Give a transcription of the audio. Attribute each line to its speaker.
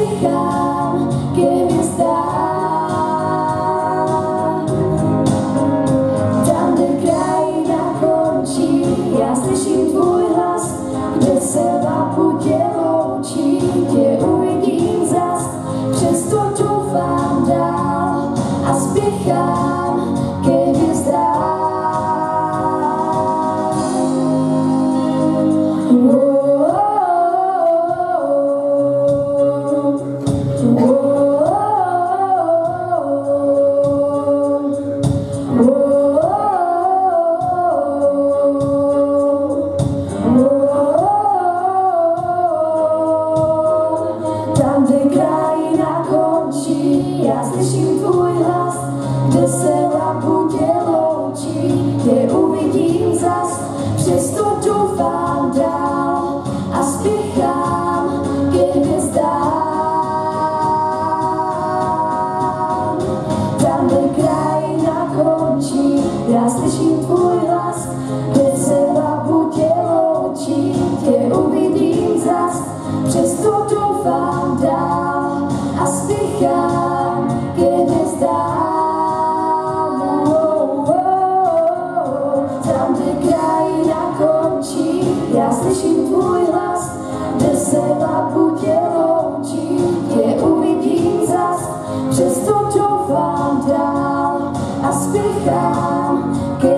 Speaker 1: spěchám ke hvězdám. Tam, kde krajina končí, já slyším tvůj hlas, kde se laputě loučí, tě uvidím zas, přesto doufám dál a spěchám ke hvězdám. Tam, kde krajina končí, já slyším tvůj hlas, kde se laputě loučí, tě uvidím zas, přesto doufám dál a spěchám ke hvězdám. Tam, kde krajina končí, já slyším tvůj hlas, kde se laputě loučí, tě uvidím zas, přesto doufám dál a spěchám ke hvězdám. Tam, kde krajina končí, já slyším tvůj hlas, kde se laputě loučí, tě uvidím zas, přesto doufám dál a spěchám ke